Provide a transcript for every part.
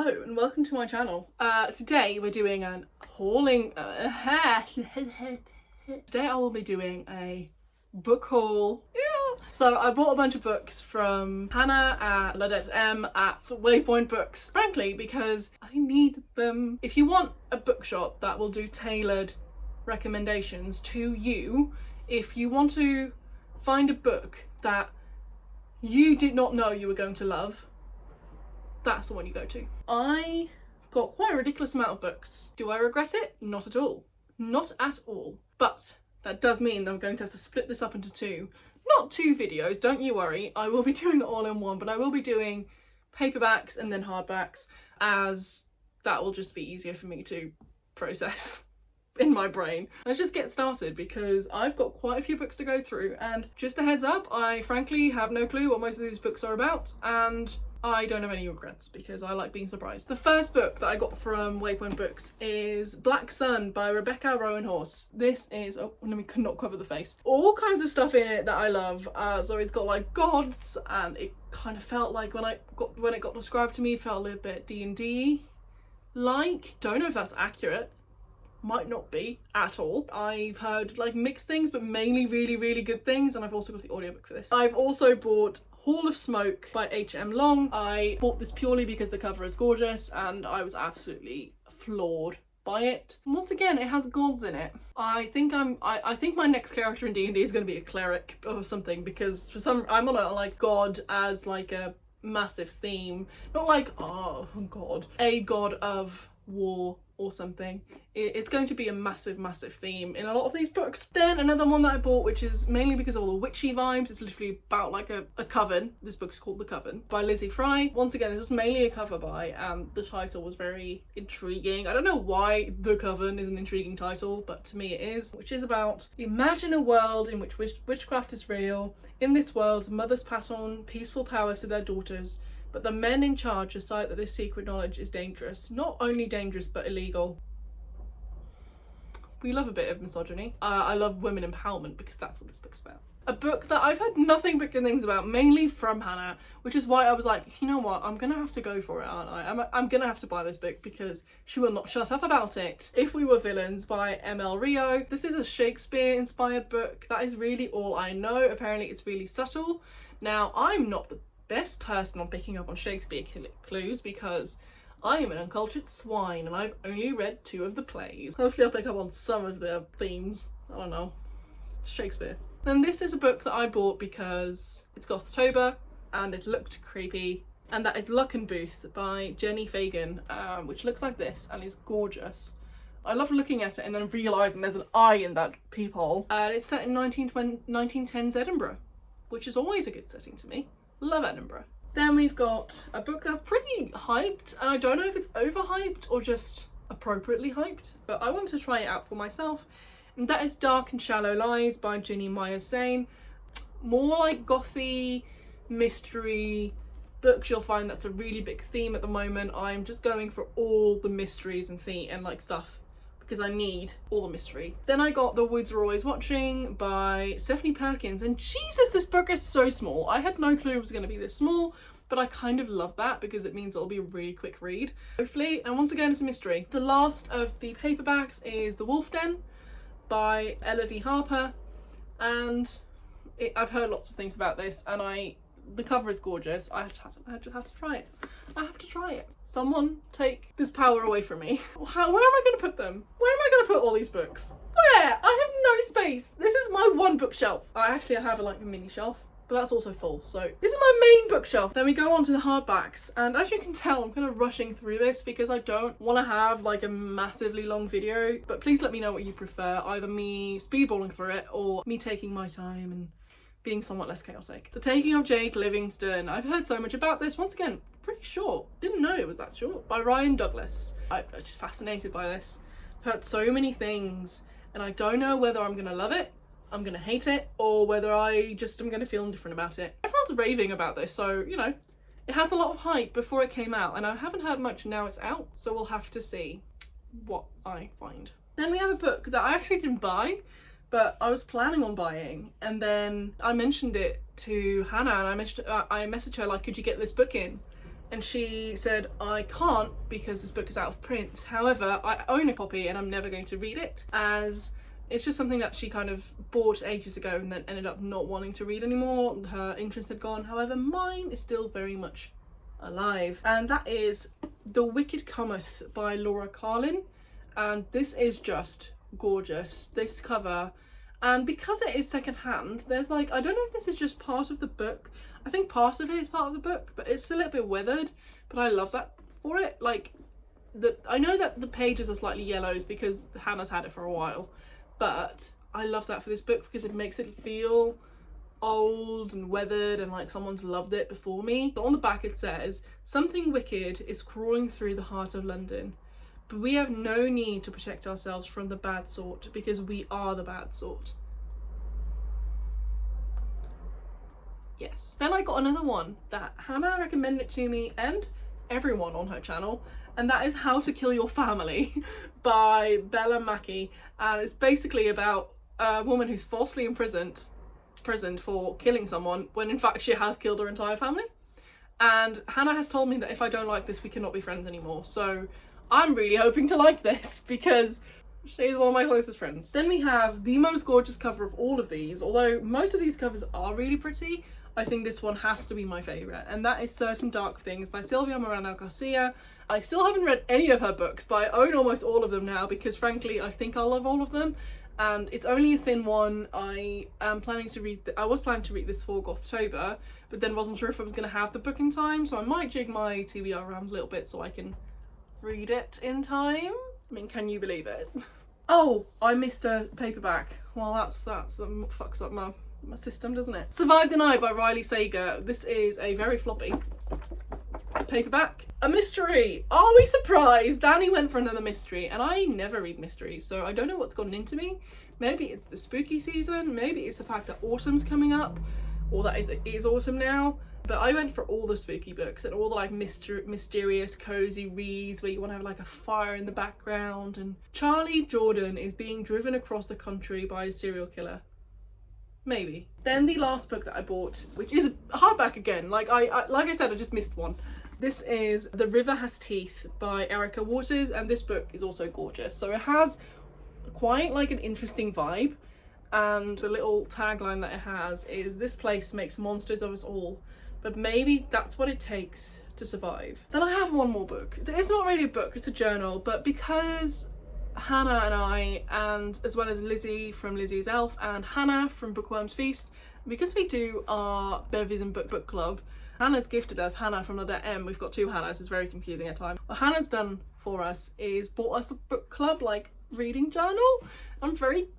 Hello and welcome to my channel. Today we're doing an hauling. Today I will be doing a book haul. So I bought a bunch of books from Hannah at Ladette M at Waypoint Books, frankly because I need them. If you want a bookshop that will do tailored recommendations to you, if you want to find a book that you did not know you were going to love, that's the one you go to. I got quite a ridiculous amount of books. Do I regret it? Not at all. Not at all. But that does mean that I'm going to have to split this up into two. Not two videos, don't you worry. I will be doing it all in one, but I will be doing paperbacks and then hardbacks, as that will just be easier for me to process in my brain. Let's just get started because I've got quite a few books to go through, and just a heads up, I frankly have no clue what most of these books are about, and I don't have any regrets because I like being surprised. The first book that I got from Waypoint Books is Black Sun by Rebecca Rowanhorse. This is, oh, let me not cover the face. All kinds of stuff in it that I love. So it's got like gods, and it kind of felt like when it got described to me, it felt a little bit D&D like. Don't know if that's accurate. Might not be at all. I've heard like mixed things, but mainly really, really good things, and I've also got the audiobook for this. I've also bought Hall of Smoke by H.M. Long. I bought this purely because the cover is gorgeous and I was absolutely floored by it. And once again, it has gods in it. I think my next character in D&D is going to be a cleric or something, because for some I'm on a like god as like a massive theme, not like oh god, a god of war or something. It's going to be a massive theme in a lot of these books. Then another one that I bought, which is mainly because of all the witchy vibes, it's literally about like a coven. This book's called The Coven by Lizzie Fry. Once again, this was mainly a cover buy and the title was very intriguing. I don't know why The Coven is an intriguing title, but to me it is, which is about, imagine a world in which witchcraft is real. In this world, mothers pass on peaceful powers to their daughters, but the men in charge decide that this secret knowledge is dangerous. Not only dangerous, but illegal. We love a bit of misogyny. I love women empowerment because that's what this book's about. A book that I've heard nothing but good things about, mainly from Hannah, which is why I was like, you know what, I'm gonna have to go for it, aren't I? I'm gonna have to buy this book because she will not shut up about it. If We Were Villains by M.L. Rio. This is a Shakespeare-inspired book. That is really all I know. Apparently it's really subtle. Now, I'm not the best person on picking up on Shakespeare clues because I am an uncultured swine and I've only read 2 of the plays. Hopefully I'll pick up on some of the themes. I don't know. It's Shakespeare. And this is a book that I bought because it's Gothtober and it looked creepy, and that is Luck and Booth by Jenny Fagan, which looks like this and is gorgeous. I love looking at it and then realising there's an eye in that peephole. It's set in 1910s Edinburgh, which is always a good setting to me. Love Edinburgh. Then we've got a book that's pretty hyped, and I don't know if it's overhyped or just appropriately hyped, but I want to try it out for myself. And that is Dark and Shallow Lies by Ginny Myers-Zane. More like gothy, mystery books. You'll find that's a really big theme at the moment. I'm just going for all the mysteries and like stuff because I need all the mystery. Then I got The Woods We're Always Watching by Stephanie Perkins, and Jesus, this book is so small. I had no clue it was going to be this small, but I kind of love that because it means it'll be a really quick read, hopefully. And once again, it's a mystery. The last of the paperbacks is The Wolf Den by Elodie Harper, and I've heard lots of things about this, and the cover is gorgeous. I just have to try it. I have to try it. Someone take this power away from me. Where am I going to put them? Where am I going to put all these books? Where? I have no space. This is my one bookshelf. I have like a mini shelf, but that's also full. So this is my main bookshelf. Then we go on to the hardbacks. And as you can tell, I'm kind of rushing through this because I don't want to have like a massively long video. But please let me know what you prefer. Either me speedballing through it or me taking my time and being somewhat less chaotic. The Taking of Jake Livingston. I've heard so much about this. Once again, pretty short. Didn't know it was that short. By Ryan Douglas. I'm just fascinated by this. I've heard so many things and I don't know whether I'm gonna love it, I'm gonna hate it, or whether I just am gonna feel indifferent about it. Everyone's raving about this, so you know, it has a lot of hype before it came out, and I haven't heard much now it's out, so we'll have to see what I find. Then we have a book that I actually didn't buy, but I was planning on buying, and then I mentioned it to Hannah, and I messaged her like, could you get this book in? and she said, I can't because this book is out of print. However, I own a copy and I'm never going to read it, as it's just something that she kind of bought ages ago and then ended up not wanting to read anymore. Her interest had gone. However, mine is still very much alive, and that is The Wicked Cometh by Laura Carlin. And this is just gorgeous, this cover. And because it is secondhand, there's like, I don't know if this is just part of the book. I think part of it is part of the book, but it's a little bit weathered, but I love that for it. Like, I know that the pages are slightly yellows because Hannah's had it for a while, but I love that for this book because it makes it feel old and weathered and like someone's loved it before me. So on the back it says, something wicked is crawling through the heart of London, but we have no need to protect ourselves from the bad sort because we are the bad sort. Yes. Then I got another one that Hannah recommended to me and everyone on her channel, and that is How to Kill Your Family by Bella Mackie. And it's basically about a woman who's falsely imprisoned for killing someone when in fact she has killed her entire family. And Hannah has told me that if I don't like this, we cannot be friends anymore. So I'm really hoping to like this because she's one of my closest friends. Then we have the most gorgeous cover of all of these. Although most of these covers are really pretty, I think this one has to be my favourite, and that is Certain Dark Things by Sylvia Moreno Garcia. I still haven't read any of her books, but I own almost all of them now because frankly I think I'll love all of them. And it's only a thin one. I was planning to read this for October, but then wasn't sure if I was going to have the book in time, so I might jig my TBR around a little bit so I can read it in time. I mean, can you believe it? Oh, I missed a paperback. Well, that's fucks up my system, doesn't it? Survive the Night by Riley Sager. This is a very floppy paperback. A mystery. Are we surprised? Dani went for another mystery, and I never read mysteries, so I don't know what's gotten into me. Maybe it's the spooky season, maybe it's the fact that autumn's coming up, or that it is autumn now. But I went for all the spooky books and all the like mysterious cozy reads where you want to have like a fire in the background. And Charlie Jordan is being driven across the country by a serial killer. Maybe. Then the last book that I bought, which is a hardback again, like I said, I just missed one. This is The River Has Teeth by Erica Waters, and this book is also gorgeous. So it has quite like an interesting vibe, and the little tagline that it has is, "This place makes monsters of us all, but maybe that's what it takes to survive." Then I have one more book. It's not really a book, it's a journal, but because Hannah and I, and as well as Lizzie from Lizzie's Elf and Hannah from Bookworm's Feast, because we do our Bevies and Book Club, Hannah's gifted us, Hannah from the M, we've got two Hannahs, it's very confusing at times. What Hannah's done for us is bought us a book club, like, reading journal.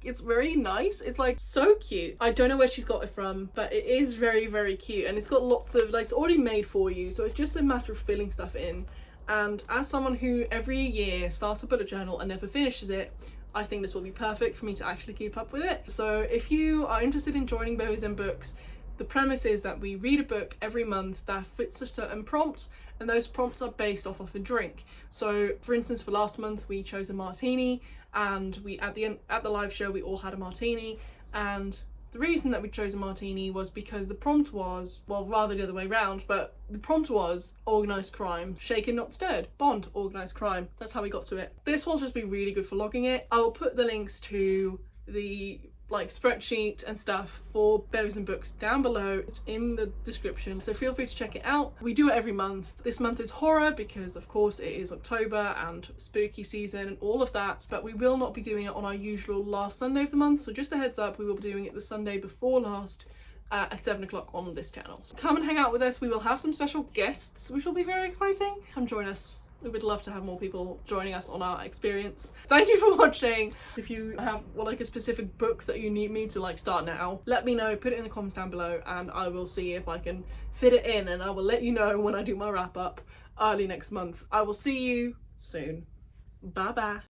It's very nice. It's like so cute. I don't know where she's got it from, but it is very, very cute, and it's got lots of, like, it's already made for you, so it's just a matter of filling stuff in. And as someone who every year starts a bullet journal and never finishes it, I think this will be perfect for me to actually keep up with it. So if you are interested in joining Bevies and Books, the premise is that we read a book every month that fits a certain prompt, and those prompts are based off of a drink. So for instance, for last month we chose a martini, and we at the live show we all had a martini, and the reason that we chose a martini was because the prompt was, well, rather the other way around, but the prompt was organised crime, shaken not stirred, Bond, organised crime. That's how we got to it. This will just be really good for logging it. I will put the links to the like spreadsheet and stuff for Bevies and Books down below in the description, so feel free to check it out. We do it every month. This month is horror because of course it is October and spooky season and all of that, but we will not be doing it on our usual last Sunday of the month, so just a heads up, we will be doing it the Sunday before last at 7 o'clock on this channel. So come and hang out with us. We will have some special guests which will be very exciting. Come join us. We would love to have more people joining us on our experience. Thank you for watching. If you have like a specific book that you need me to like start now, let me know, put it in the comments down below, and I will see if I can fit it in, and I will let you know when I do my wrap up early next month. I will see you soon. Bye bye.